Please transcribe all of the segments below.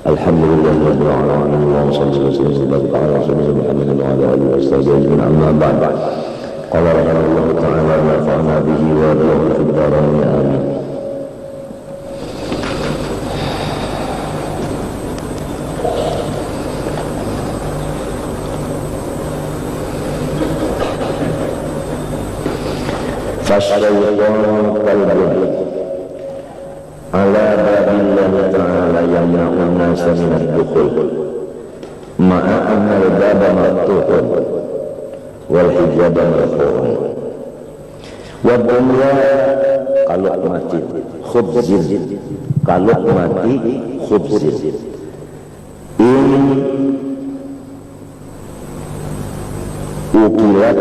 Alhamdulillahirabbil alamin wa sallallahu alaihi wa sallam ala sayyidina Muhammadin wa ala alihi wa sahbihi amma ba'd. Qala rahimahullahu ta'ala wa nafa'ana bihi wa bihi fid dharain amin. Fasyaitan qalbun ala babillahi ta'ala yamna'un nasa minad dukhul ma'a anna al-baba maftuhun wal hijaba marfu'un wa dunya kalau mati khubzin kalau mati khubzin in ukilat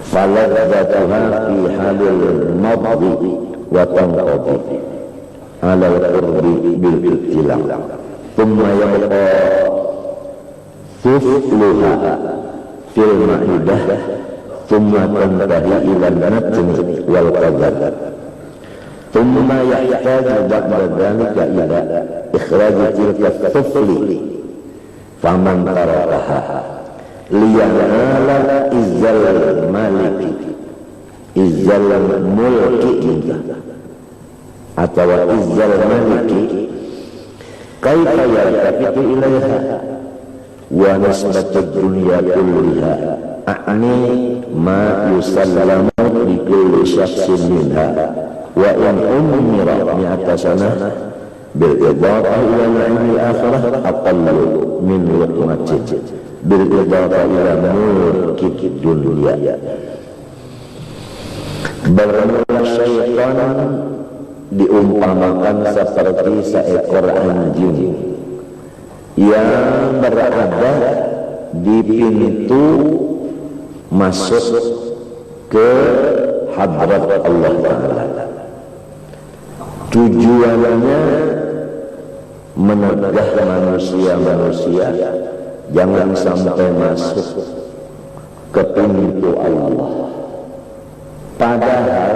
faladzatuha fi halil madhi wa tanqadi ala al-qurbi bil ibtila thumma yabqa thufluha fil ma'idah thumma tantahi ila an-natni wal qadar thumma yahtaju ba'da dhalika ila ikhraj tilka thufli faman tarakaha liyanala izzal maliki izzal mulki atau izzal maliki kaifa yartafiqu ilaiha wa nisbatud dunya kulliha a'ni ma yusallamu li kulli shakhsin minha wa in umira mi'ata sanah bil idafa ila al akhirah aqallu min luqmatin bil idafa ila mulki dunya. Bermula syaitan diumpamakan seperti seekor anjing yang berada di pintu masuk ke hadrat Allah Ta'ala. Tujuannya menegah manusia-manusia jangan sampai masuk ke pintu Allah. Padahal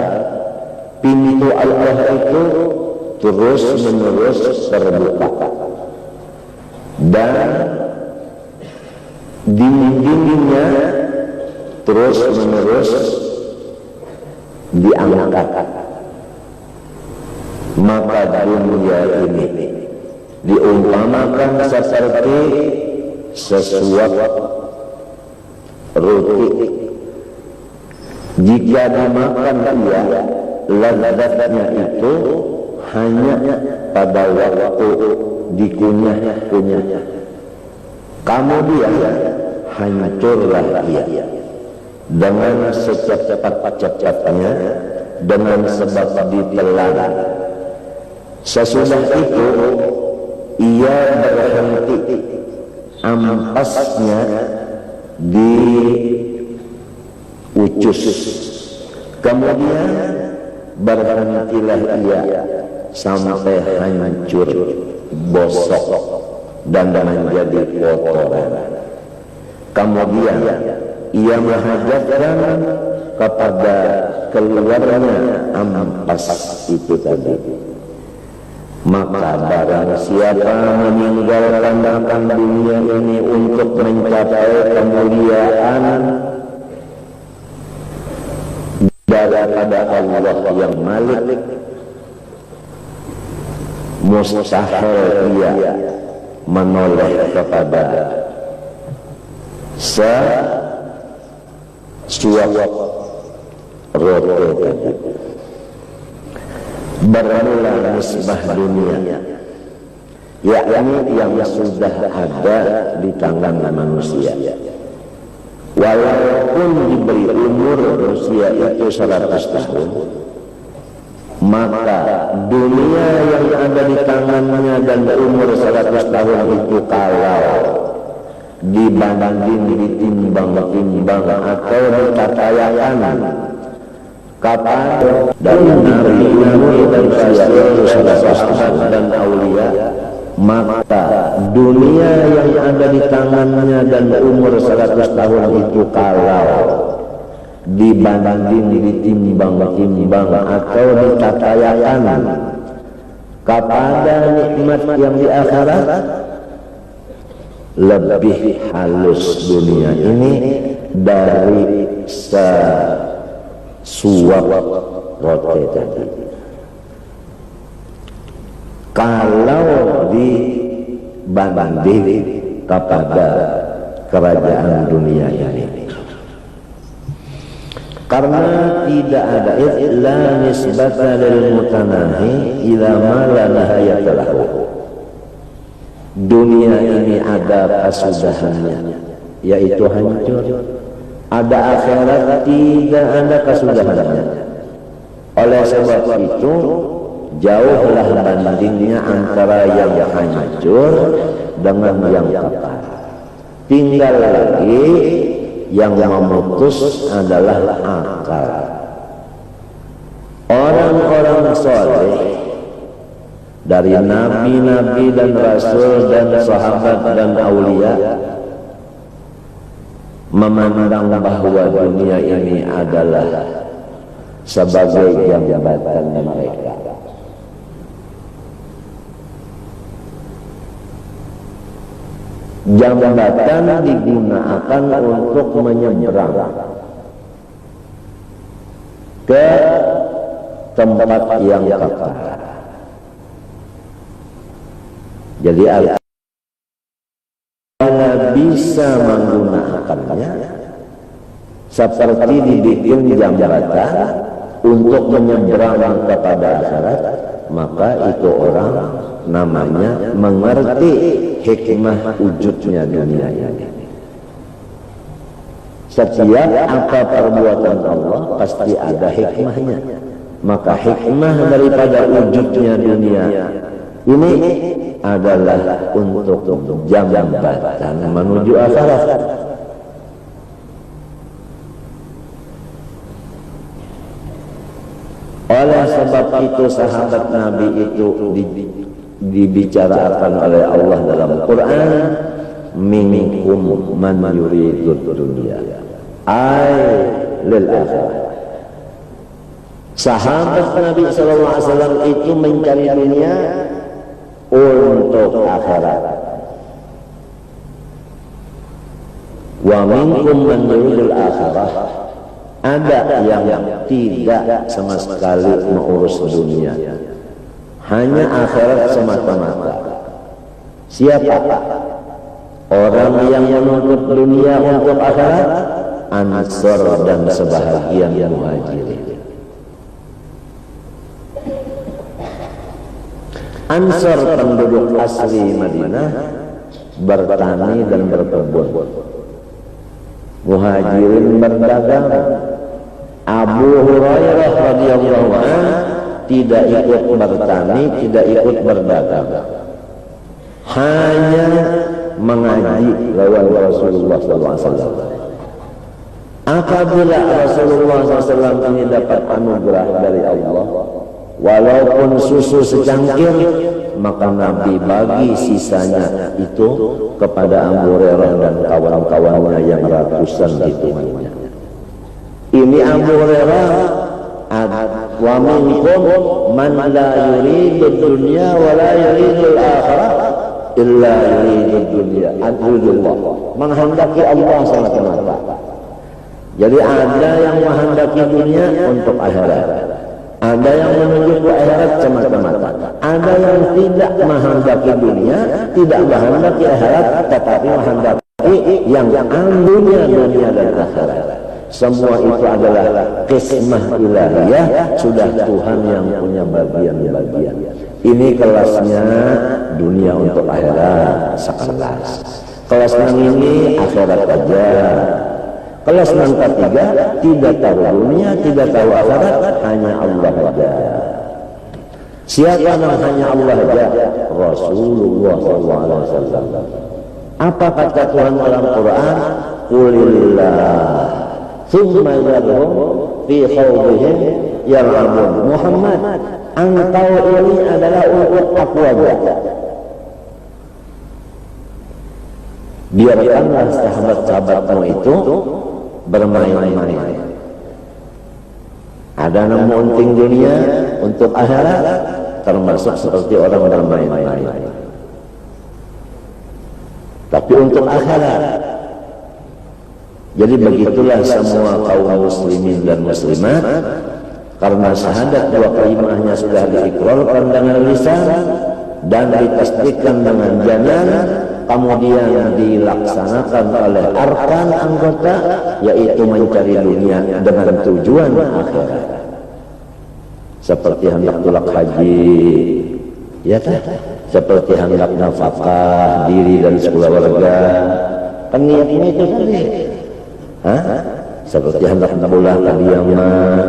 pintu Allah itu terus menerus terbuka dan dinding-dindingnya terus menerus diangkat. Maka dunia ini diumpamakan seperti sesuatu roti. Jika dimakan dia, lezatnya itu hanya pada waktu dikunyah-kunyah. Kemudian hancurlah ia dengan secepat-cepatnya dengan sebab ditelan. Sesudah itu ia berhenti, ampasnya di ucus, kemudian berhentilah ia sampai hancur, bosok dan menjadi kotoran. Kemudian ia menghadapkan kepada keluarnya ampas itu tadi. Maka barang siapa meninggalkan makan dunia ini untuk mencapai kemuliaan daripada Allah yang Malik, mustahil ia menoleh kepada sesuatu roti. Bermula nisbah dunia, yakni yang sudah ada di tangan manusia. Walaupun diberi umur manusia itu 100 tahun, maka dunia yang ada di tangannya dan umur 100 tahun itu kalau dibanding ditimbang-timbang atau ditatayakan kapan dan nabi-nabi dan sahabat dan aulia, maka dunia yang ada di tangannya dan umur 100 tahun itu kalau dibanding ditimbang-timbang atau ditatayakan kepada nikmat yang di akhirat, lebih halus dunia ini dari sesuap roti tadi. Kalau dibanding kepada kerajaan dunia ini, karena tidak ada illa nisbata lil mutanahi ila ma la nihayata lahu. Dunia ini ada kesudahannya, yaitu hancur. Ada akhirat, tidak ada kesudahannya. Oleh sebab itu, jauhlah bandingnya antara yang hancur dengan yang kekal. Tinggal lagi yang memutus adalah akal. Orang-orang soleh dari nabi-nabi dan rasul dan sahabat dan aulia memandang bahwa dunia ini adalah sebagai jabatan mereka. Jabatan digunakan untuk menyeberang ke tempat yang kekal. Jadi Anda bisa menggunakannya seperti dibikin jambatan untuk menyeberang kepada akhirat, maka itu orang namanya mengerti hikmah wujudnya dunia ini. Setiap apa perbuatan Allah pasti ada hikmahnya. Maka hikmah daripada wujudnya dunia ini adalah untuk jambatan menuju akhirat. Oleh sebab itu sahabat Nabi itu dibicarakan oleh Allah dalam Quran, minkum man yuridud dunya ay lil akhirah. Sahabat Nabi SAW itu mencari dunia untuk akhirat. Wa minkum man yuridul akhirah, ada yang tidak sama sekali mengurus dunia, hanya akhirat semata-mata. Siapa? Orang yang menuntut dunia untuk akhirat, Ansor dan sebahagian Muhajirin. Ansor penduduk asli Madinah bertani dan berkebun. Muhajirin berdagang. Abu Hurairah radhiyallahu anhu tidak ikut bertani, tidak ikut berdagang, hanya mengaji lawan Rasulullah SAW. Apabila Rasulullah SAW ini dapat anugerah dari Allah, walaupun susu secangkir, maka Nabi bagi sisanya itu kepada Abu Hurairah dan kawan-kawannya yang ratusan hitungannya. Ini Abu Hurairah, wa minkum man la yuridud dunya wa la yuridul akhirah illa yuridud dunya, adulullah, menghendaki Allah semata-mata. Jadi ada yang menghendaki dunia untuk akhirat, ada yang menuju ke akhirat semata-mata, ada yang tidak menghendaki dunia, tidak menghendaki akhirat, tetapi menghendaki yang ambilnya dunia dan akhirat. Semua itu adalah qismah ilahiyah, sudah Tuhan yang punya bagian-bagian. Ini kelasnya dunia untuk akhirat sekelas. Kelas yang ini akhirat saja. Kelas yang ketiga tidak tahu dunia, tidak tahu akhirat, hanya Allah saja. Siapa yang hanya Allah saja? Rasulullah SAW. Apa kata Tuhan dalam Quran? Qulillah thumma yadhum fi khawdihim yal'abun. Muhammad, engkau ini adalah untuk aku saja. Biarkanlah sahabat-sahabatmu itu bermain-main. Ada yang mementing dunia untuk akhirat, termasuk seperti orang bermain-main. Tapi untuk akhirat. Jadi begitulah semua kaum muslimin dan muslimat, karena syahadat dua kalimahnya sudah diikrarkan dengan lisan dan ditasdikkan dengan janan, kemudian dilaksanakan oleh arkan anggota, yaitu mencari dunia dengan tujuan akhirat. Seperti hendak tulak haji, ya kan? Seperti hendak nafkah diri dan keluarga, kan niatnya itu tadi. Seperti hendak pulang ke diaman,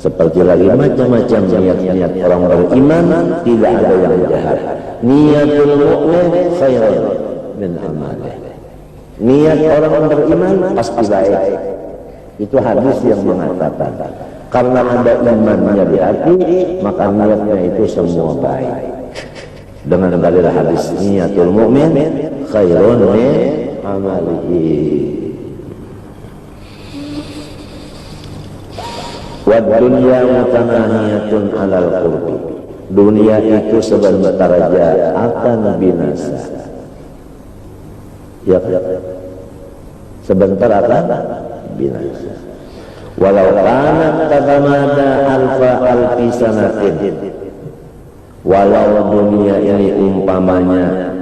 seperti lagi macam-macam niat-niat orang beriman, tidak ada yang jahat. Niatul mu'min khairun min amalih. Niat orang beriman pasti baik. Itu hadis yang mengatakan, karena ada imannya di hati, maka niatnya itu semua baik. Dengan dalil hadis niatul mu'min khairun min amalihi. Wa dunya mutanahiyatun alal qurbi. Dunia itu sebentar saja akan binasa. Ya, sebentar akan binasa. Walau kana tatamada alfi sanatin. Walau dunia ini umpamanya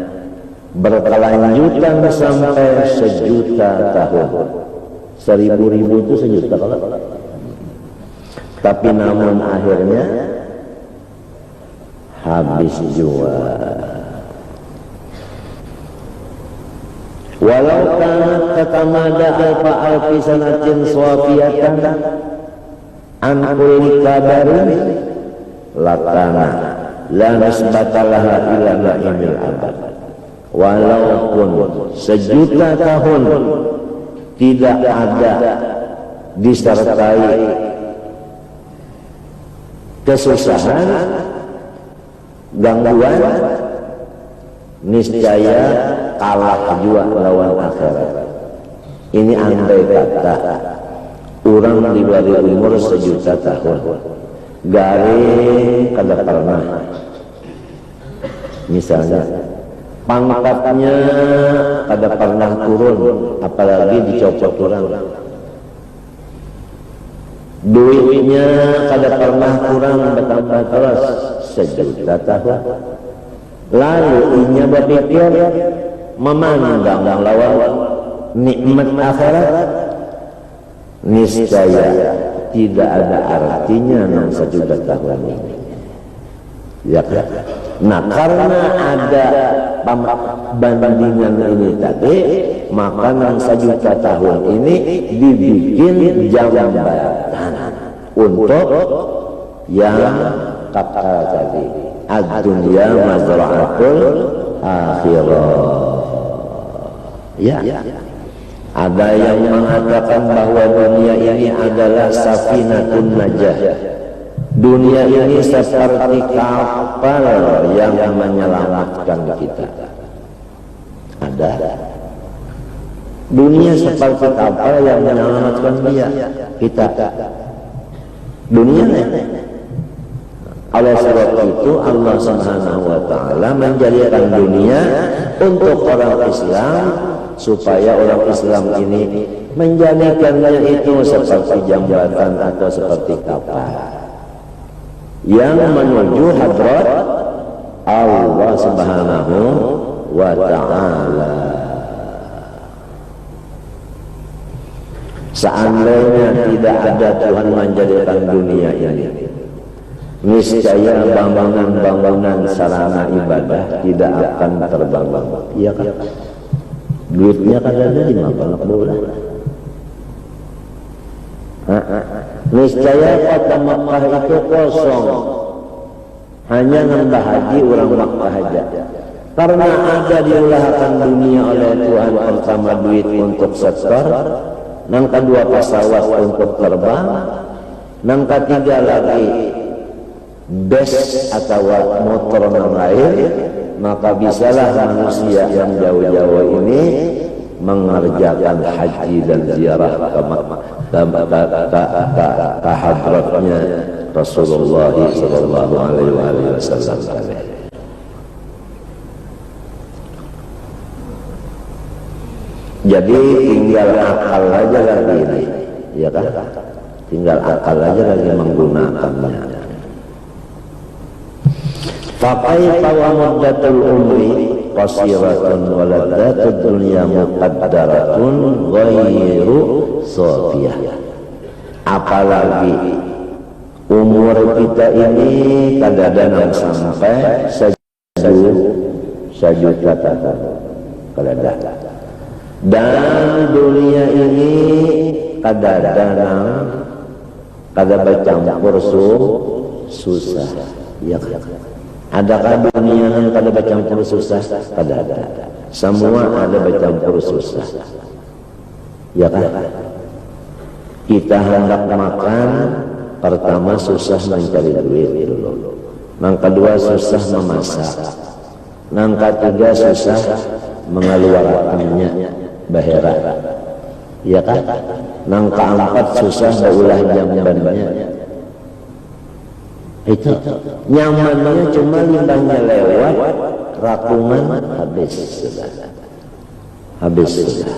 berkelanjutan sampai 1.000.000 tahun. 1.000 itu 1.000.000 kalau. Tapi namun akhirnya habis jua. Walau kanat tatamada alfi sanatin swafiyatan an kulli qadarin lakana la nisbatalaha ila na'imil abad. Walaupun 1.000.000 tahun tidak ada disertai kesusahan, gangguan, niscaya kalah juga lawan akhirat. Ini andai kata orang diberi umur 1.000.000 tahun, garing kada pernah, misalnya pangkatnya kada pernah turun, apalagi dicopot orang. Duitnya kada pernah kurang, bertambah terus 1.000.000 tahun. Lalu inya berpikir memandang lawan nikmat akhirat, niscaya tidak ada artinya 1.000.000 tahun ini. Ya kan? Nah, karena ada bandingan ini tadi, maka 1.000.000 tahun ini dibikin jambatan untuk yang kata tadi, ad-dunya mazra'atul akhirah. Ya, ada yang mengatakan bahwa dunia ini adalah safinatun najah. Dunia ini seperti kapal yang menyelamatkan kita. Ada. Dunia seperti kapal yang menyelamatkan kita. Dunia oleh sebab itu Allah Subhanahu wa taala menjadikan dunia untuk orang Islam, supaya orang Islam ini menjadikannya itu seperti jambatan atau seperti kapal yang menuju hadrat Allah Subhanahu wa ta'ala. Seandainya tidak ada Tuhan menjadikan dunia ini, niscaya bangunan-bangunan sarana ibadah tidak akan terbangun. Iya kan? Duitnya kan ada di mana bulan. Niscaya kota Makkah itu kosong, hanya nambah haji orang Makkah aja. Karena ada diulahkan dunia oleh Tuhan, pertama duit untuk sektor, yang kedua pesawat untuk terbang, yang ketiga lagi bus atau motor yang lain, maka bisalah manusia yang jauh-jauh ini mengerjakan haji dan ziarah ke hadratnya Rasulullah sallallahu alaihi wasallam. Jadi tinggal akal aja lagi ini, ya kan? Tinggal akal aja lagi menggunakannya. Faqaifa wa muddatul umri qasiratun wa ladzatud dunya muqaddaratun ghairu safiyah. Apalagi umur kita ini kadang-kadang sampai sejuta tahun kadang-kadang. Dan dunia ini kadang-kadang bercampur susah, ya kan? Adakah dunia yang kada bercampur susah? Kada ada. Semua ada bercampur susah, ya kan? Kita hendak makan, pertama susah mencari duit dulu. Yang kedua susah memasak. Yang ketiga susah mengeluarkannya. Bahera, ya kan? Nang keempat susah berulah jambannya. Itu nyamannya cuma limbahnya lewat, rakungan habis sudah.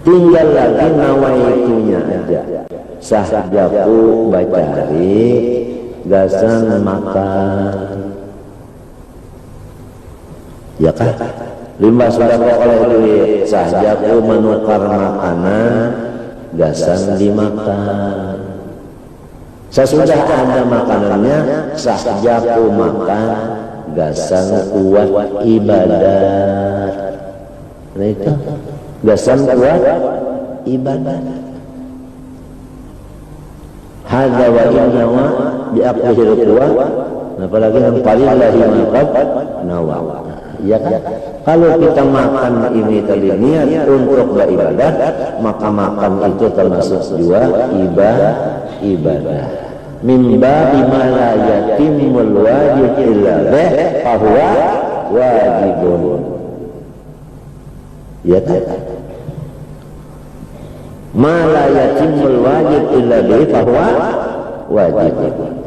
Tinggal lagi nawaitunya aja. Sahjaku bacari, gasan makan, ya kan? Limbah sudah oleh duit, sahjaku menukar makanan, gasan dimakan. Sesudah ada makanannya, sahjaku makan, gasan kuat ibadah. Nah itu, gasan kuat ibadah. Hadza wa inna wa bi'aqdihil quwwah. Apalagi yang paling lahir maqab nawa. Ya kan? Kalau kita makan ini tadi niat untuk beribadah, maka makan itu termasuk juga ibadah. Mimba bima la yatimul wajib illa bih fahuwa wajibun. Ya kan? Ma la yatimul wajib illa bih fahuwa wajibun.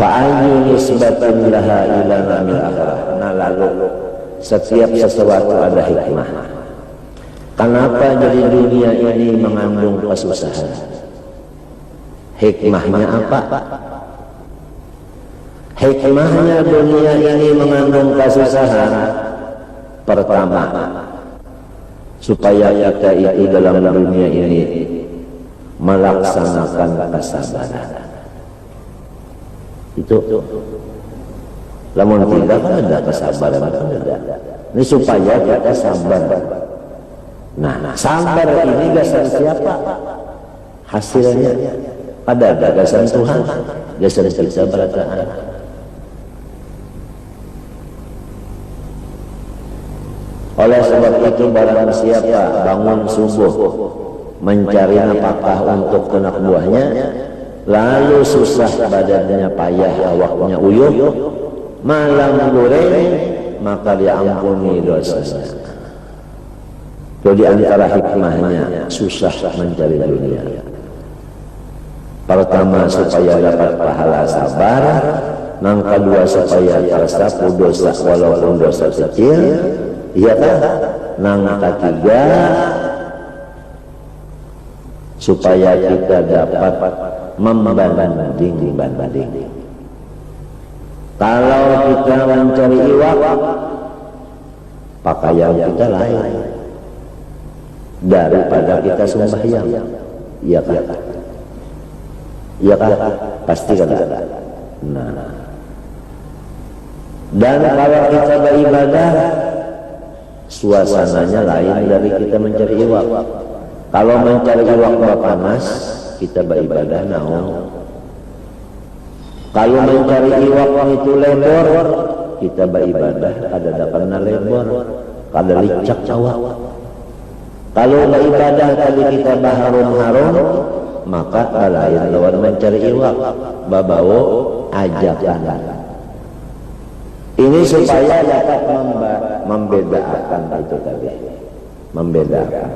Fa'ayyu nisbatin laha ila namil akhirah. Nah lalu setiap sesuatu ada hikmah. Kenapa jadi dunia ini mengandung kesusahan? Hikmahnya apa? Hikmahnya dunia ini mengandung kesusahan. Pertama, supaya kita itu dalam dunia ini melaksanakan kesabaran. Itu lamun tidak kan ada kesabaran kan ada. Ini supaya kita sabar. Nah, sabar ini gasan siapa? Hasilnya pada gagasan Tuhan, gasan kita berataan. Oleh sebab itu barang siapa bangun subuh mencari nafkah untuk anak buahnya, lalu susah badannya, payah awaknya uyuh, malam goreng, maka diampuni dosanya. Jadi antara hikmahnya susah mencari dunia. Pertama supaya dapat pahala sabar, yang kedua supaya tersapu dosa walaupun dosa kecil, iya kan? Yang ketiga supaya kita dapat membanding. Kalau kita mencari iwak, pakaian kita lain daripada kita sembahyang. Iya kan? Iya kan? Pasti kan? Nah, dan kalau kita beribadah, suasananya lain dari kita mencari iwak. Kalau mencari iwak panas, kita beribadah naon. Kalau mencari iwak itu lebor, kita beribadah ada dapanna lebor, kada licak cawak. Kalau beribadah tadi kita baharum-harum, maka lain lawan mencari iwak, babawo ajakan. Ini supaya dapat membedakan itu tadi, membedakan.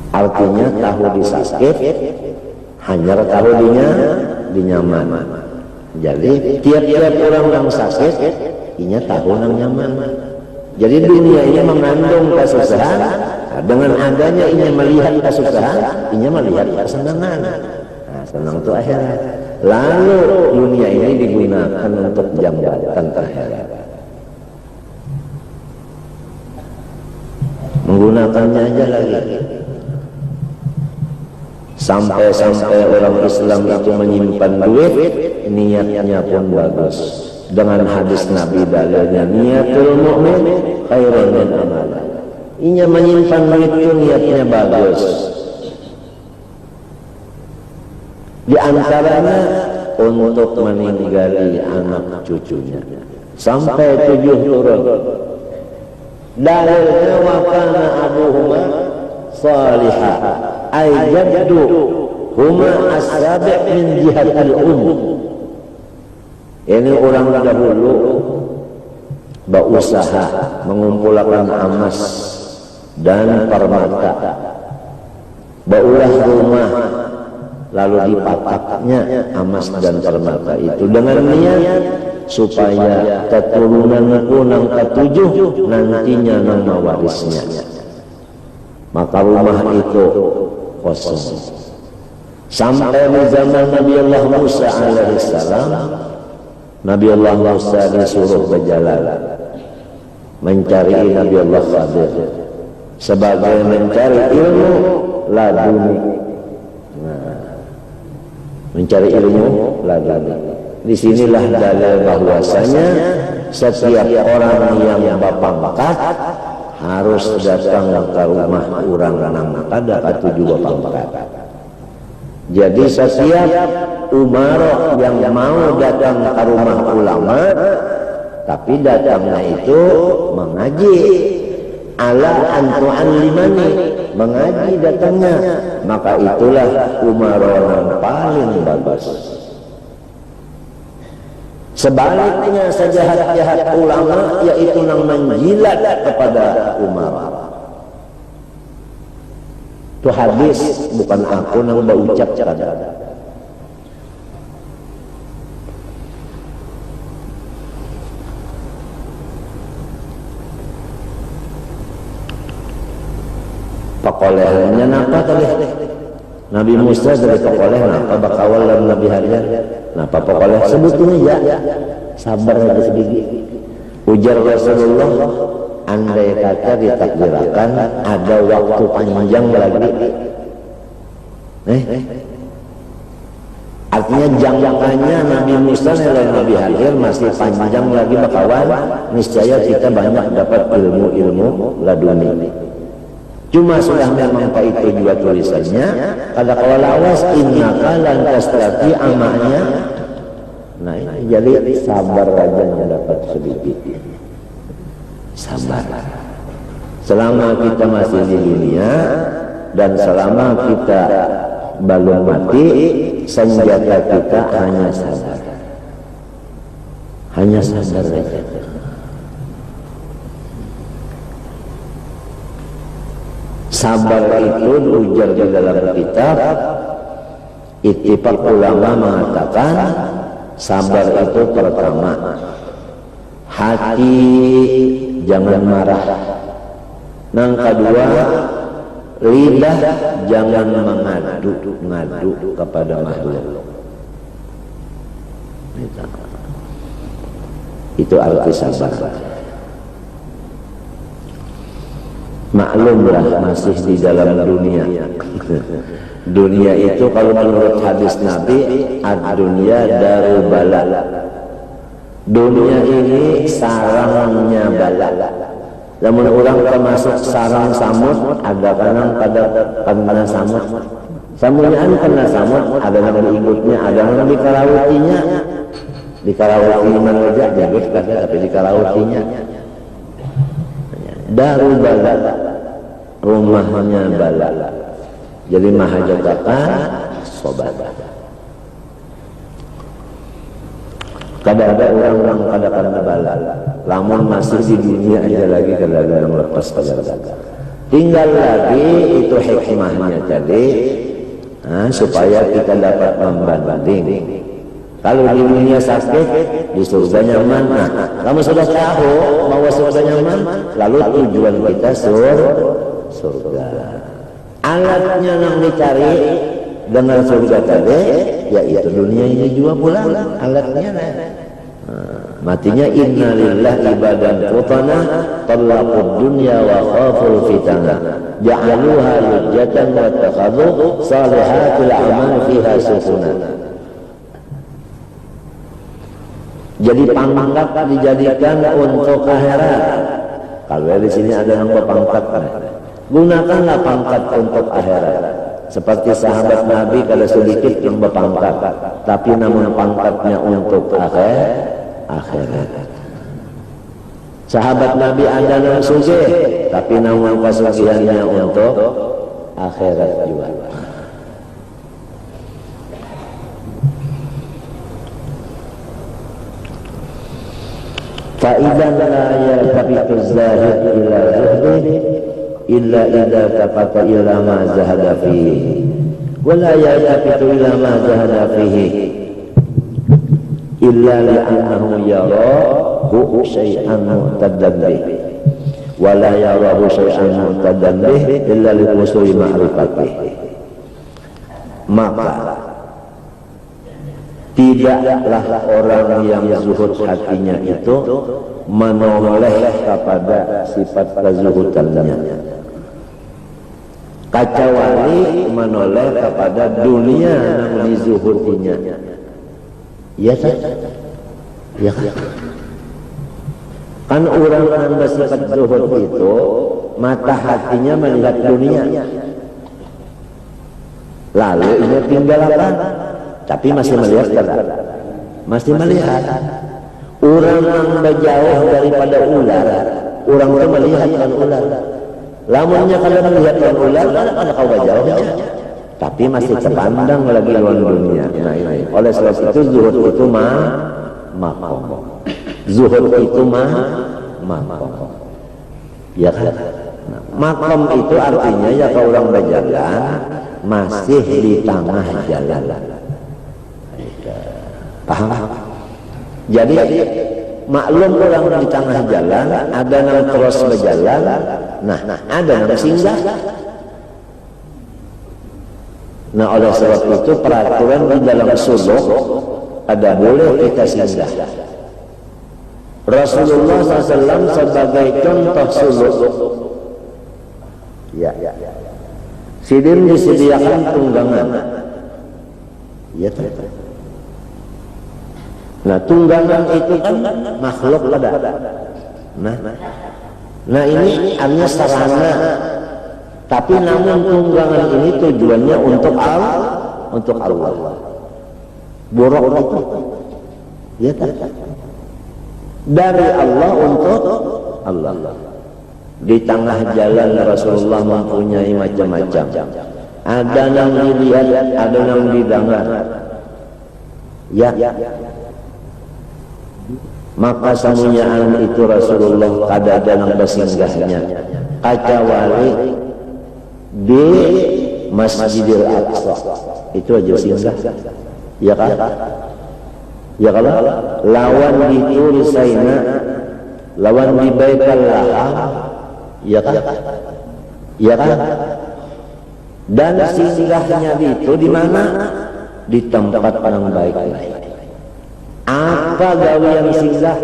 Artinya tahu disakit, hanyar tahu dinyaman. Jadi tiap-tiap orang yang sakit, inya tahu nang nyaman. Jadi dunia ini mengandung kesusahan, dengan adanya inya melihat kesusahan, inya melihat kesenangan. Nah, senang itu akhirat. Lalu dunia ini digunakan untuk jambatan akhirat. Menggunakannya aja lagi. Sampai-sampai orang Islam itu menyimpan duit, niatnya pun bagus. Dengan hadis Nabi dalilnya, niatul mu'min khairun min amalan. Inya menyimpan duit itu niatnya bagus. Di antaranya untuk meninggali anak cucunya sampai 7 turun. Dalilnya wa kana abuhuma salihah ay jaddu huma as-sabi' min jihatil Ini orang dahulu berusaha mengumpulkan emas dan permata, baulah rumah, lalu dipataknya emas dan permata itu dengan niat supaya keturunanku nang ketujuh nantinya nang mewarisnya. Maka rumah itu kosong sampai di zaman Nabi Allah Musa alaihissalam. Nabi Allah Musa disuruh berjalan mencari Nabi Allah Khadir sebagai mencari ilmu laduni. Mencari ilmu laduni. Disinilah dalil bahwasanya setiap orang yang bapangkat harus datang ke rumah orang nang kada katujuh bapangkat. Jadi setiap umarok yang mau datang ke rumah ulama, tapi datangnya itu mengaji, ala antu'allimani, mengaji datangnya, maka itulah umarok yang paling bagus. Sebaliknya sejahat-jahat ulama yaitu yang menjilat kepada umarok. Itu hadis, bukan aku yang berucap kada. Pekolehannya napa tadi? Nabi Musa dari pekoleh napa bakawal dan Nabi Hajar napa pekoleh sebetulnya ya sabar aja sedikit. Ujar Rasulullah, andai kata ditakdirkan ada waktu panjang lagi, artinya jangkanya Nabi Musa dan Nabi Hajar masih panjang lagi bakawan, niscaya kita banyak dapat ilmu-ilmu laduni. Cuma sudah memang Pak itu juga tulisannya, kada kawal awas innaka lan tastati amaknya. Nah ini jadi sabar aja yang dapat sedikit. Sabar. Selama kita masih di dunia dan selama kita belum mati, senjata kita hanya sabar. Hanya sabar saja. Sabar itu ujar di dalam kitab ittifaq ulama mengatakan sabar itu pertama hati jangan marah, yang kedua lidah jangan mengadu kepada makhluk. Itu arti sabar. Maklumlah masih di dalam dunia. Dunia itu kalau menurut hadis Nabi, ad-dunya darul bala. Dunia ini sarangnya bala. Namun orang termasuk sarang samud, ada kanang pada kena samud. Samudnya kena samud, ada yang diikutnya, ada yang dikarautinya. Dikarauti mana saja, jadi tapi dikarautinya. Darul bala, rumahnya bala. Jadi mahajatakan sobat. Kada ada orang kadakan bala, lamun masih di dunia aja lagi kada ada yang lepas kada. Tinggal lagi itu hikmahnya tadi, supaya kita dapat membanding. Kalau di dunia sakit, di surga nyaman. Nah, kamu sudah tahu bahwa surga nyaman, lalu tujuan kita surga. Alatnya yang dicari dengan surga tadi, yaitu dunia ini juga pula alatnya. Matinya innalillah ibadan futana talaqud dunya wa khaful fitana ja'aluha lujjatan wa takhadhu salihatul amal fiha sufuna. Jadi pangkat dijadikan untuk akhirat. Kalau di sini ada yang berpangkat, gunakanlah pangkat untuk akhirat. Seperti sahabat Nabi kalau sedikit yang berpangkat, tapi namun pangkatnya untuk akhirat. Sahabat Nabi ada yang sugih, tapi namun kesugihannya untuk akhirat juga. Fa'idan la yaltafitu zahid ila zuhdi illa idza tafata ila ma zahada fihi wa la yaltafitu ila ma zahada fihi illa li'annahu yarahu syai'an mu'taddan bih wa la yarahu syai'an mu'taddan bih illa li'usuli ma'rifatih. Maka tidaklah orang yang zuhud hatinya itu menoleh kepada sifat kezuhudannya, kecuali menoleh kepada dunia yang dizuhudinya. Ya tak? Ya kan orang yang bersifat zuhud itu mata hatinya melihat dunia, lalu ini tinggal apa? Tapi masih melihat tidak? Masih melihat. Orang yang berjauh daripada ular, orang itu melihat kan ular. Lamunnya kalau melihat kan ular, kan kau berjauh. Tapi masih terpandang lagi lawan dunia. Nah ini. Oleh sebab itu zuhud itu makom. Zuhud itu makom. Ya kan? Nah, makom itu artinya ya kalau orang berjalan masih di tengah jalan. Paham? Jadi maklum orang di tengah jalan, ada yang terus berjalan, nah ada yang singgah. Nah oleh sebab itu peraturan di dalam suluk ada boleh kita singgah. Rasulullah SAW sebagai contoh suluk, ya, sidin disediakan tunggangan, ya. Nah tunggangan itu kan makhluk ada. Nah ini hanya sarana, tapi namun tunggangan ini tujuannya untuk Allah. Borok itu, ya tak? Dari Allah untuk Allah. Di tengah jalan Rasulullah mempunyai macam-macam. Ada yang dilihat, ada yang didengar. Ya. Maka semuanya itu Rasulullah kada ada yang bersinggahnya kecuali di Masjidil Aqsa. Itu aja singgah. Ya kan? Ya kalau lawan di Tur Saina, lawan di Baitul Laham, ya kan? Ya kan? Dan singgahnya itu di mana? Di tempat yang baik. Apa gawe yang singgah?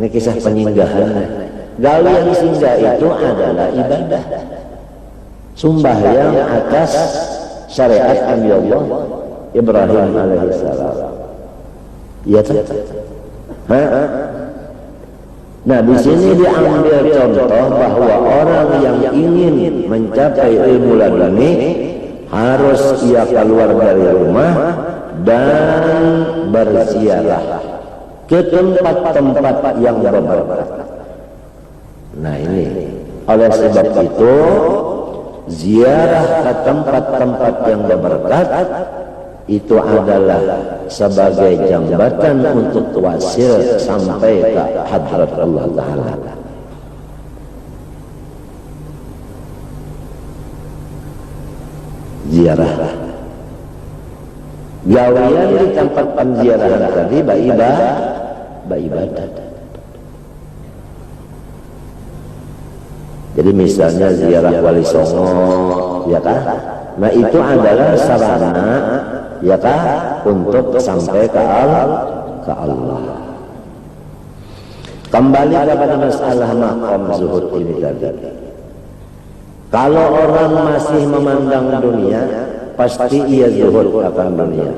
Ini kisah penyinggahan. Gawe yang singgah itu adalah ibadah, sembahyang atas syariat Nabi Allah Ibrahim alaihissalam. Ya, nah di sini diambil contoh bahwa orang yang ingin mencapai ilmu laduni harus ia keluar dari rumah dan berziarah ke tempat-tempat yang berberkah. Nah ini oleh sebab itu ziarah ke tempat-tempat yang berberkat itu adalah sebagai jambatan untuk wasil sampai ke hadrat Allah Ta'ala. Ziarah gawian di tempat penziarahan tadi beribadah. Jadi misalnya ziarah Wali Songo, ya kan? Nah itu adalah sarana, ya kan, untuk sampai ke Allah. Kembali kepada masalah maqam zuhud ini tadi. Kalau orang masih memandang dunia, pasti ia zuhud akan dunia,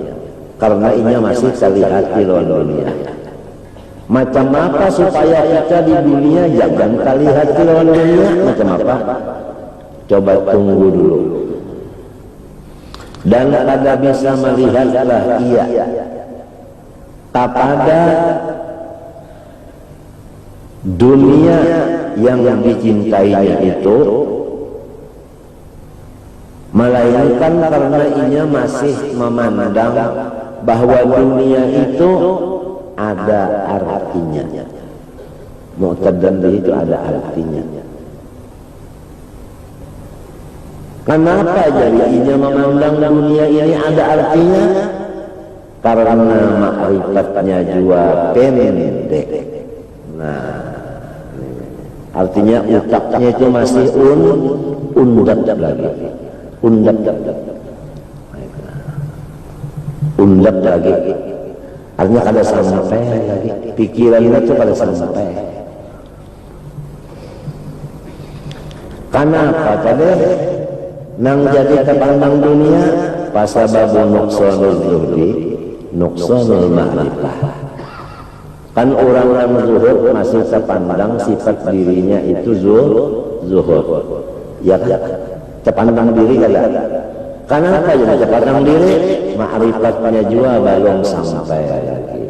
karena ia masih terlihat di luar dunia. Macam apa supaya kita di dunia jangan terlihat di luar dunia? Macam apa? Coba tunggu dulu. Dan kada bisa melihatlah ia kepada dunia yang dicintainya itu, melainkan karena ia masih memandang bahwa dunia itu ada artinya. Mu'taddan itu ada artinya. Kenapa jadinya memandang dunia ini ada artinya? Karena ma'rifatnya juga pendek. Nah, artinya utaknya itu masih undap lagi. Undap lagi. Artinya kada sampai lagi. Pikirannya itu kada sampai. Kenapa tadi? Nang jadi kepandang dunia pasababu nuqsanul zuhdi nuqsanul ma'rifah. Kan orang yang zuhud masih terpandang sifat dirinya itu zuhud, ya kan? Terpandang diri kada. Kenapa jadi terpandang diri? Ma'rifatnya juga belum sampai lagi.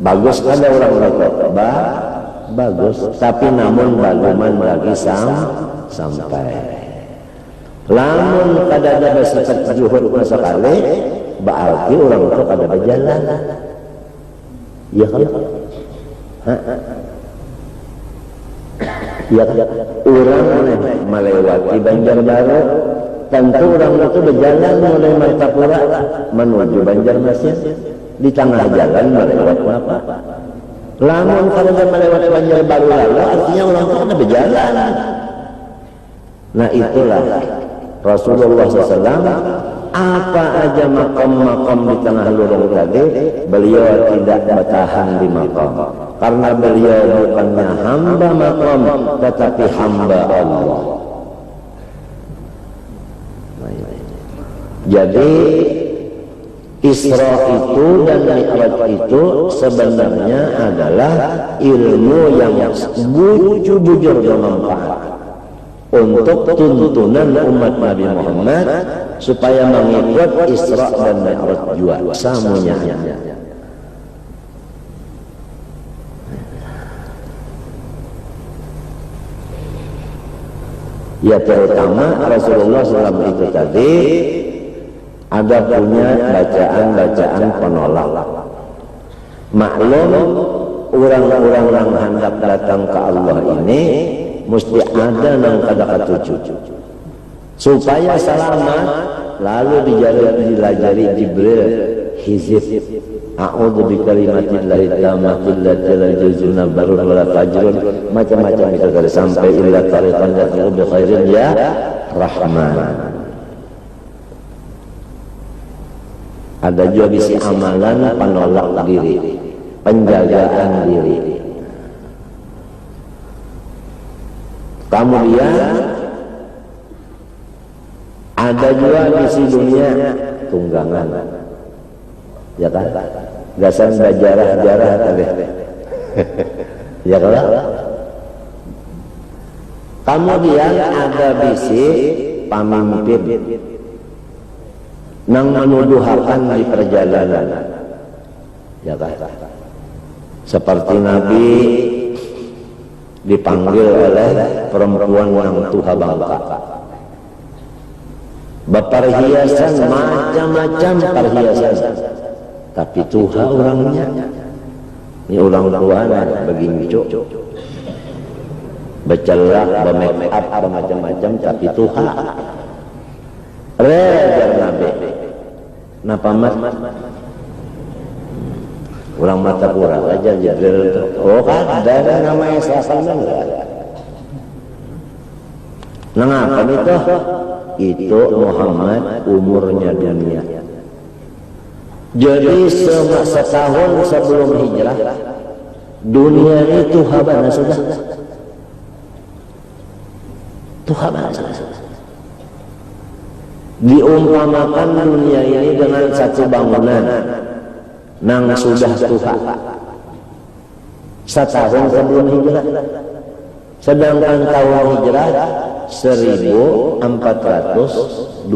Bagus ada orang rokok, bagus, tapi namun baluman lagi sampai. Lamun kada ada sifat zuhud sekali, berarti orang itu kada berjalan. Ya kan? Ya kan? Orang melewati Banjarbaru, tentu orang itu berjalan mulai Martapura menuju Banjarmasin. Di tengah jalan melewat apa? Lamun kada melewati Banjarbaru lalu, artinya orang itu kada berjalan. Nah itulah Rasulullah SAW, apa aja makam-makam di tengah lorong tadi, beliau tidak bertahan di makam. Karena beliau bukannya hamba makam, tetapi hamba Allah. Jadi Isra itu dan Mi'raj itu sebenarnya adalah ilmu yang bujur bermanfaat untuk tuntunan umat Nabi Muhammad supaya mengikut Isra dan Mi'raj juga semuanya. Ya terutama Rasulullah SAW itu tadi ada punya bacaan-bacaan penolak. Maklum orang-orang yang hendak datang ke Allah ini mesti ada nang kada katuju supaya selamat, lalu dilajari Jibril hizib a'udzu bikalimatillahi tammati allati la yajuzuna barun wala fajrun, macam-macam itu dari sampai illa tariqan yaqulu bi khairin ya rahman. Ada juga bisi amalan penolak diri, penjagaan diri. Kemudian ada juga misi dunia tunggangan, ya kan? Gasan berjarah-jarah tadi, ya kan? Kemudian ada misi pemimpin, nang menuduhakan di perjalanan, ya kan? Seperti Nabi dipanggil oleh perempuan yang tuha bangka, berperhiasan macam-macam perhiasan, tapi Tuhan orangnya ini orang tuanya begini cuk, bercelak, bermake up, bermacam-macam, tapi Tuhan rejar nabe napa mat orang mata kurang aja jadi oh kan ada namanya sasaran apa itu Muhammad umurnya dunia. Jadi setahun sebelum hijrah dunia itu habana sudah. Habana sudah. Diumpamakan dunia ini dengan satu bangunan nang sudah Tuhan setahun sebelum hijrah. Sedangkan tahun hijrah 1420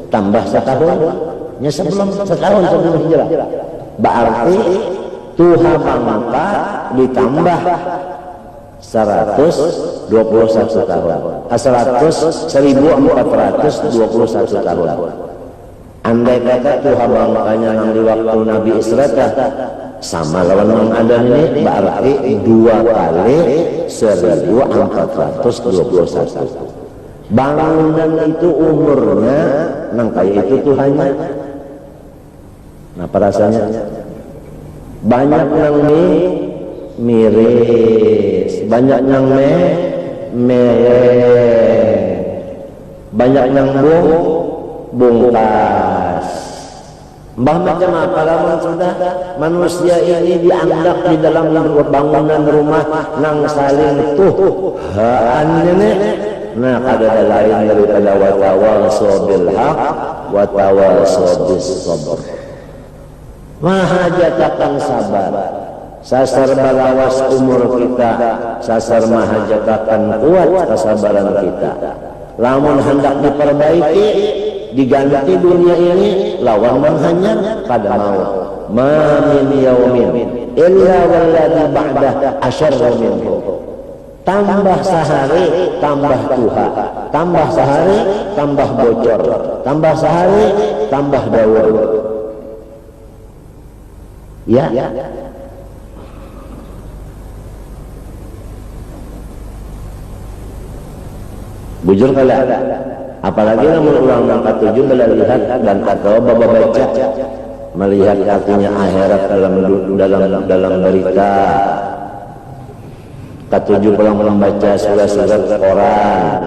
tambah setahun nya setahun sebelum hijrah, berarti Tuhan maka ditambah 121 tahun 1421 tahun. Andai kata Tuhan makanya nang di waktu Nabi Isra sama lawan Mang Adam ini berarti 2 kali 1421. Bangunan itu umurnya nang kayak itu Tuhannya. Nah perasanya banyak nang miris, banyak nang banyak nang bungkas. Mbah macam apa lawan sudah manusia ini dianggap di dalam bangunan rumah nang saling nah ada lain daripada watawasau bil haq watawasau bis sabr. Mahajatakan sabar, sasar balawas umur kita, sasar mahajatakan kuat kesabaran kita. Lamun hendak diperbaiki diganti dunia ini lawan menghanyar pada maut. Ma min yaumin illa walladhi ba'dah asyarru minhu. Tambah sehari tambah Tuhan, tambah sehari tambah bocor, tambah sehari tambah daun. Ya. Bujur kali ada. Apalagi namun ulang angka 7 melihat dan atau baca melihat artinya akhirat dalam berita. Ketujuh pulang membaca surat-surat Quran.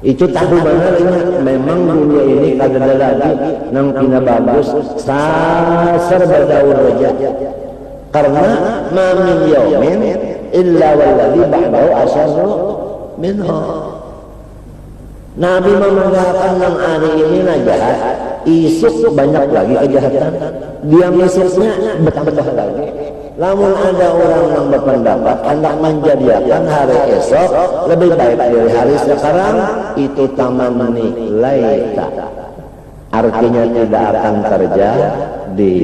Itu tahu benar memang dunia ini kada lagi nang pina bagus sasar berdaur aja. Karena ma min yaumin illa walladhi ba'dahu asyarru minhu. Nabi mengatakan nang hari ini najahat, isuk banyak lagi kejahatan. Dia mesejnya betah-betah lagi. Namun ada orang yang berpendapat hendak menjadikan hari esok lebih baik dari hari sekarang, itu tamamani laita. Artinya tidak akan terjadi.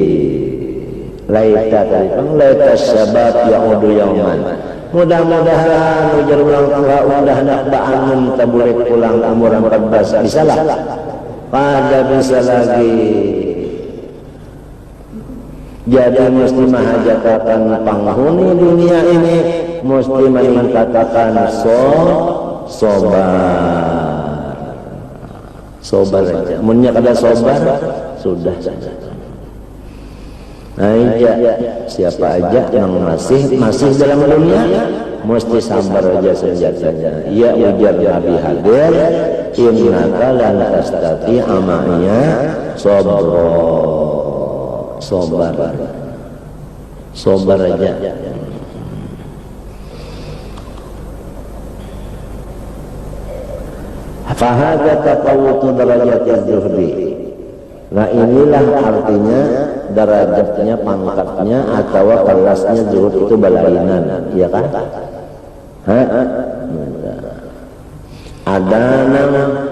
Laita tadi laita syabab yaudu yauman. Mudah-mudahan ujar ulang tua udah nak ba'anun tabulik pulang umur 14 bisa lah. Pada bisa lagi. Jadi mesti mahajatakan penghuni dunia ini mesti meningkatkan sobar aja. Munnya kada sobar sudah saja. Nah iya, siapa aja yang masih dalam dunia mesti sabar aja senjatanya. Ia ujar Nabi hadir innaka lan tastati amanya sobar aja. Fahadha tafawutu darajatiz zuhdi. Nah inilah artinya derajatnya, pangkatnya atau kelasnya zuhud itu balainan, iya kan? Ada nama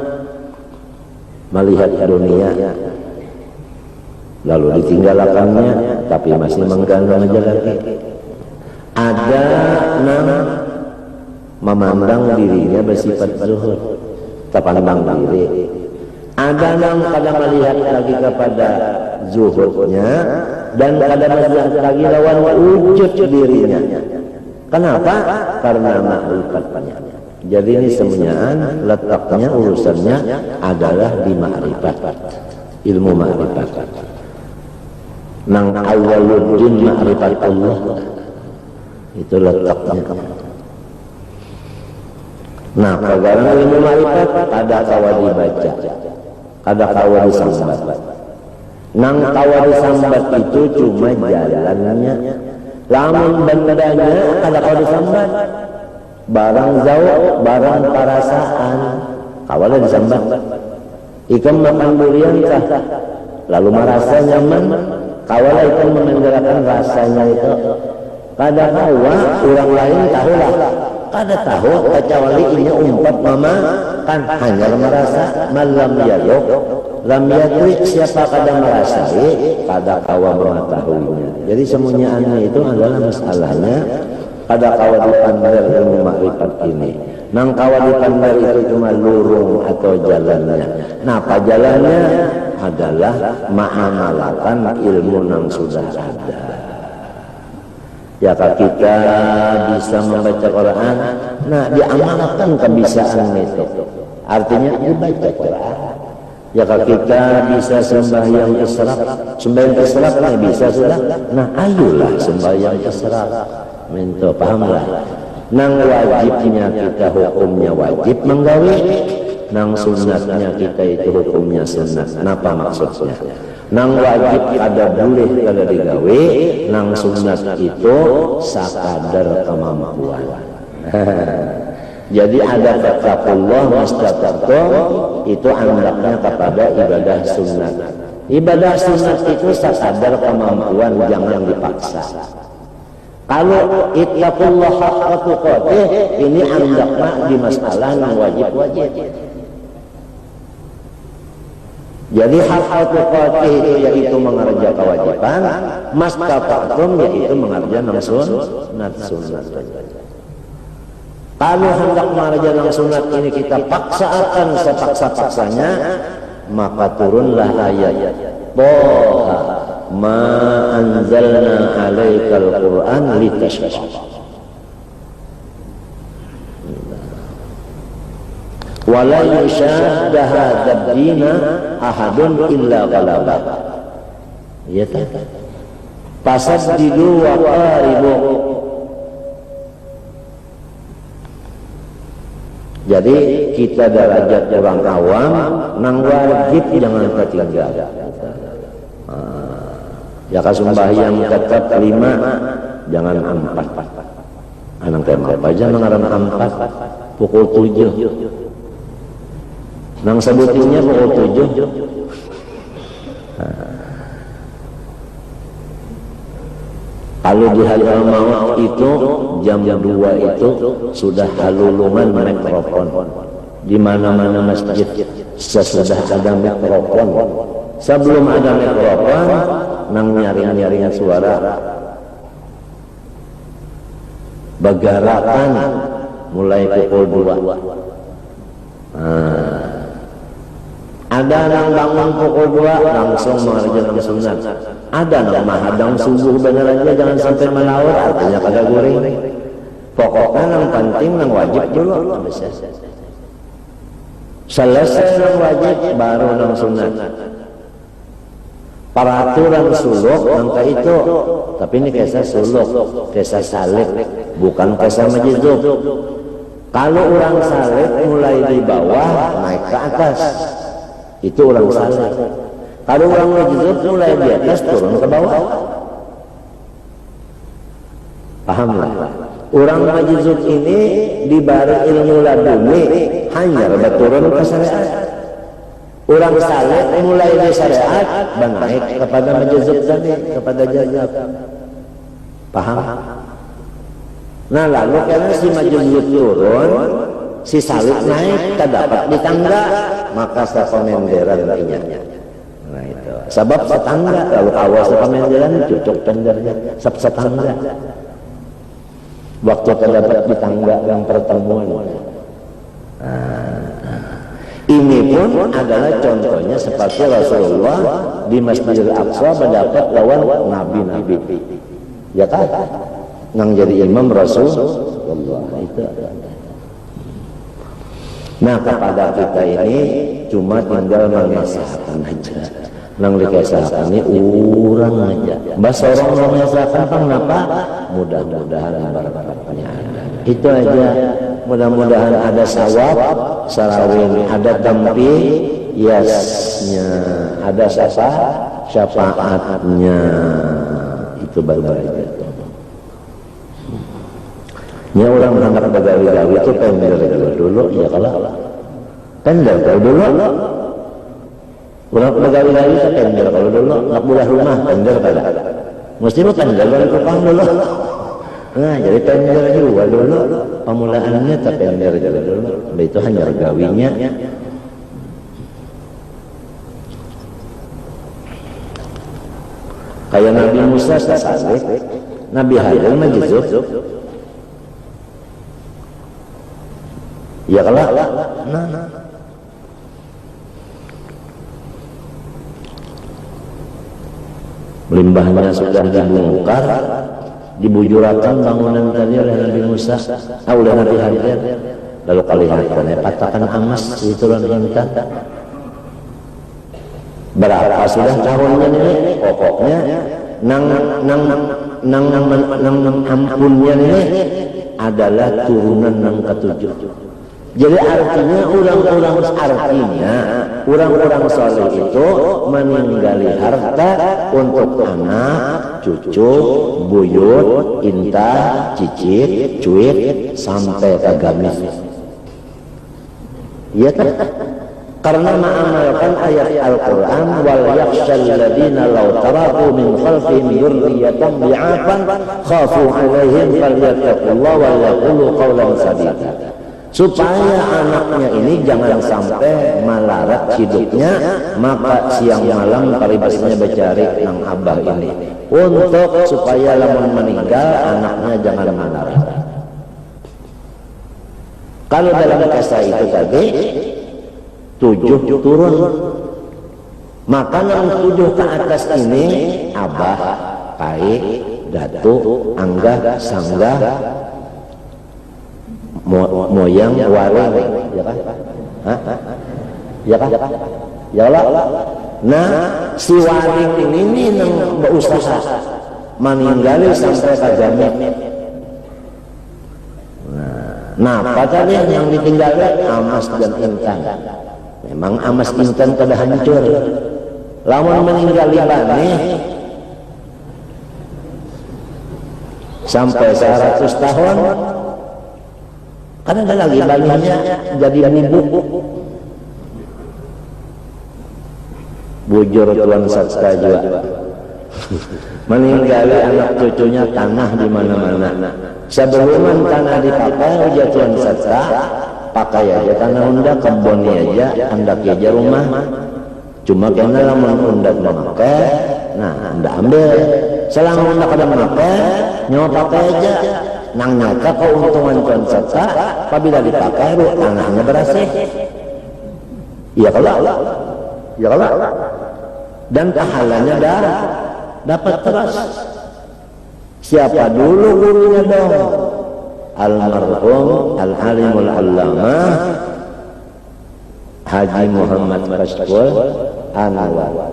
melihat dunia lalu ditinggalkannya tapi masih menggandeng aja lagi. Ada nama memandang dirinya bersifat zuhud, terpandang diri Ada yang kadang melihat lagi kepada zuhudnya, dan kadang melihat lagi lawan wujud dirinya. Kenapa? Karena ma'rifatnya. Jadi ini semuanya letaknya, urusannya adalah di ma'rifat, ilmu ma'rifat. Nang awwaluddin ma'rifat Allah, itu letaknya. Nah, perkara ilmu ma'rifat ada kawa dibaca, ada kawa disambat. Nang kawa disambat itu cuma jalannya. Lamun bendanya ada kawa disambat. Barang jauh, barang perasaan, kawalah disambat. Ikan makan durian kah? Lalu merasa nyaman, kawalah ikan menenggelamkan rasanya itu. Kada kawa, orang lain tahulah. Kada tahu, kecuali ini umpat mama, kan hanya merasa malam yaluk, lam yatrik, siapa kada merasai, kada kawa mengetahuinya. Jadi semuanya itu adalah masalahnya. Pada kawa dipander ilmu makrifat ini. Nang kawa dipander itu cuma lurung atau jalannya. Nah, apa jalannya? Adalah ma'amalakan ilmu nang sudah ada. Ya, kita bisa membaca Quran, nah diamalkan kebiasaan itu. Artinya dibaca Quran. Ya, kita bisa sembahyang israq, sembahyang israq nah bisa sudah. Nah, ayolah sembahyang israq. Minta pahamlah. Nang wajibnya kita hukumnya wajib menggawe, nang sunatnya kita itu hukumnya sunat. Kenapa maksudnya? Nang wajib ada boleh kada digawe, nang sunat itu sakadar kemampuan. Jadi ada fattaqullah mastata'tum, itu andaknya kepada ibadah sunat. Ibadah sunat itu sakadar kemampuan, jangan dipaksa. Kalau ittaqullah haqqa tuqatih, ini andaknya di masalah yang wajib-wajib. Jadi haqqa tuqatih itu yaitu mengerja kewajiban, mastata'tum yaitu mengerja sunat. Kalau hendak mengerja sunat ini kita paksakan sepaksa-paksanya, maka turunlah ayat Toha ma anzalna alaikal Qur'an litashqa. Wala yushadda hadzal dina ahadun illa ghalaba. Ya ta? Fasaddidu wa qaribu. Jadi kita derajat orang awam, nang wajib jangan tertinggal. Ya kasumbahyang tetap 5, jangan 4. Anang tema apa aja mengarang 4, pukul 7. Nang sebutinya pukul 7. Kalau di hari maut itu jam 2 itu sudah halulungan mikrofon. Di mana-mana masjid sesudah ada mikrofon. Sebelum ada mikrofon, nang nyaring-nyaringan suara begarakan mulai pukul 2. Ada nang bangun pukul 2 langsung mengerjakan sunat. Ada nang mahadang subuh bener aja jangan sampai melaut, artinya kada goreng. Pokoknya nang penting nang wajib dulu. Selesai nang wajib baru nang sunat. Peraturan suluk angka itu, tapi ini kisah suluk, kisah salib, bukan kisah majizub. Kalau orang salib mulai di bawah naik ke atas, itu orang salib. Kalau orang majizub mulai di atas turun ke bawah. Pahamlah? Orang majizub ini diberi ilmu laduni hanya berturun ke syariat. Orang saleh mulai dari syariat naik kepada majazub tadi, kepada jazab. Paham? Nah lalu karena si majazub turun, si saleh naik, tak dapat di tangga, maka sekomenderan lainnya. Nah itu. Sebab setangga, lalu awas sekomenderan, cucuk tendernya, setangga. Waktu terdapat di tangga yang pertemuan. Ini pun adalah contohnya seperti Rasulullah di Masjidil Aqsa mendapat lawan nabi-nabi. Ya kan? Nang jadi imam Rasulullah itu. Nah, kepada kita ini cuma tinggal mengesahkan aja. Nang dikesahkan ini urang aja. Bahasa orang mengesahkan kenapa? Mudah-mudahan barakatnya ada. Itu aja. Mudah-mudahan ada sawab, sarawin, ada tampi, yasnya, ada syafaatnya. Itu baru-baru. Ya orang berangkat begawi-gawi itu pendel dulu, ya kalau pendel kalau dulu, orang begawi-gawi itu pendel kalau dulu, nak bulah rumah pendel kada, mesti pendel dari kupang dulu. Nah jadi pendel juga dulu, pemulaannya tak pendel dulu, itu hanya gawinya. Kayak Nabi Musa tasawuf, Nabi Hadir majuzub. Ya kalau limbahnya sudah dibongkar, dibujurakan bangunan tadi oleh Nabi Musa, oleh Nabi Hadir, lalu kalihatkan patakan amas itu lantas. Berapa sudah tahunnya ini? Pokoknya nang ampunnya ini adalah turunan nang ketujuh. Jadi artinya orang-orang soleh itu meninggali harta untuk anak, cucu, buyut, intah, cicit, cuit, sampai ke gamis. Iya kan? Karena mengamalkan ayat Al-Quran, wal yakhshal ladina law taraku min khalfihim dzurriyyatan dhi'afan khafu 'alaihim falyattaqullaha wa yaqulu qawlan sadida. Supaya anaknya ini jangan sampai malarat hidupnya, maka siang malam paribasnya bercari nang abah ini untuk supaya lamun meninggal anaknya jangan malarat. Kalau dalam kisah itu tadi 7 turun, maka yang 7 ke atas ini abah, pai, datuk, angga, sangga, moyang, waring, ya kan? Hah? Ya kan? Ya Allah. Nah, si waring ini nang berusaha meninggali sampai ke jamin. Nah, apa tadi yang ditinggalkan? Amas dan intan. Memang amas intan kada hancur. Lamun meninggali bani sampai 100 tahun, kan ada lagi baninya jadi bubuk. Bujur Tuan Satska juga. Meninggali anak cucunya tanah di mana-mana. Sebelum tanah dipakai ujar Tuan Satska, pakai aja tanah undak, keboni aja, andak aja rumah. Cuma karena lamun undak memakai, nah anda ambil. Selama undak ada memakai, nyawa pakai aja. Nang nyaka keuntungan Tuan Satska, apabila dipakai tanahnya berasih. Iya kalau, ya kalau, dan pahalanya dapat terus. Siapa dulu gurunya dong? Almarhum Al-Alimul Allamah Haji Muhammad Kashful Anwar.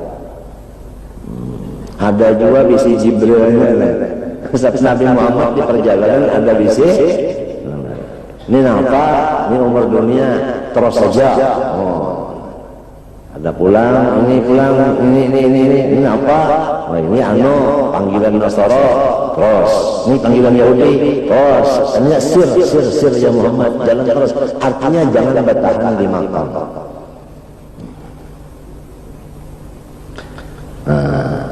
Ada juga bisi Jibrilnya. Nabi Muhammad di perjalanan ada bisi. Ini apa? Ini umur dunia terus saja. Ada pulang, ini apa? Oh, ini panggilan Nasara, terus ini panggilan Yahudi, terus ini sir ya Muhammad, jalan terus. Artinya jangan bertahan di makam.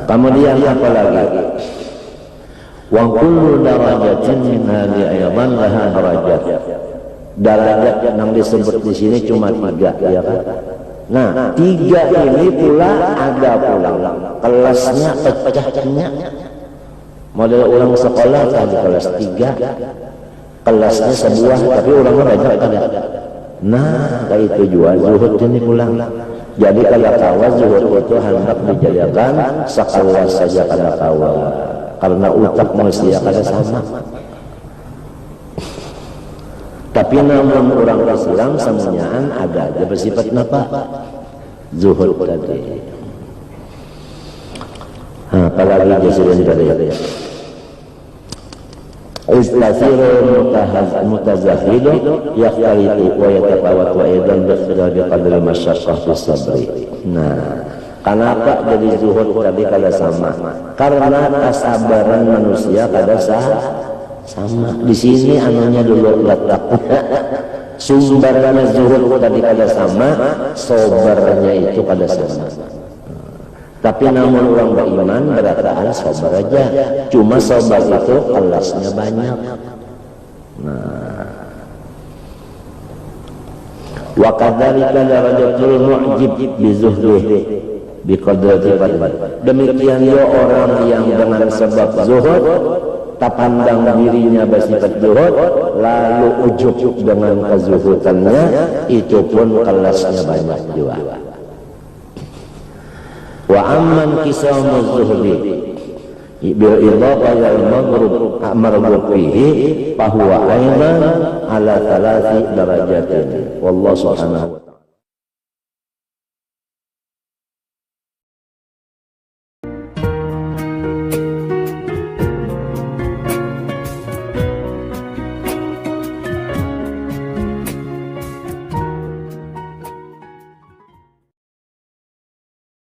Kemudian apa lagi? Wa kullu darajatin min hadhihi aydan laha darajat. Darajat yang disebut di sini cuma 3, ya kan? Nah, 3 ini pula ada pula kelasnya pecahnya. Model orang sekolah tadi kelas 3, kelasnya sebuah, tapi orangnya banyak ada. Nah, kayak itu juga zuhud ini pulang. Jadi kalau kawa zuhud itu hendak dijadikan sakawas saja kada kawa, karena utak manusia kada sama. Tapi namun orang Islam semuanya ada aja bersifat apa? Zuhud tadi. Apalagi jasirin tadi. Istasirul mutazahidu yakhtalitu wa yatafawat wa aidan bi qadri masyaqqah fi sabri. Nah, kenapa jadi zuhud tadi kada sama? Karena kesabaran manusia kada sama. Di sini anunya dulu letaknya. Sumbernya zuhud tadi kada sama, sabarnya itu kada sama. Tapi namun orang beriman berataan sabar aja. Cuma sabar itu kelasnya banyak. Nah, wa kadzalika darajatul mu'jib bi zuhdihi bi qadrati fadli. Demikian juga orang yang dengan sebab zuhud tak pandang dirinya bersifat zuhud lalu ujub dengan kezuhudannya, itu pun kelasnya banyak juga. Wa amman qisamuz zuhdi bil idhafa ila al-maghrub fihi fa huwa aidan ala thalathi darajatin. Wallahu subhanahu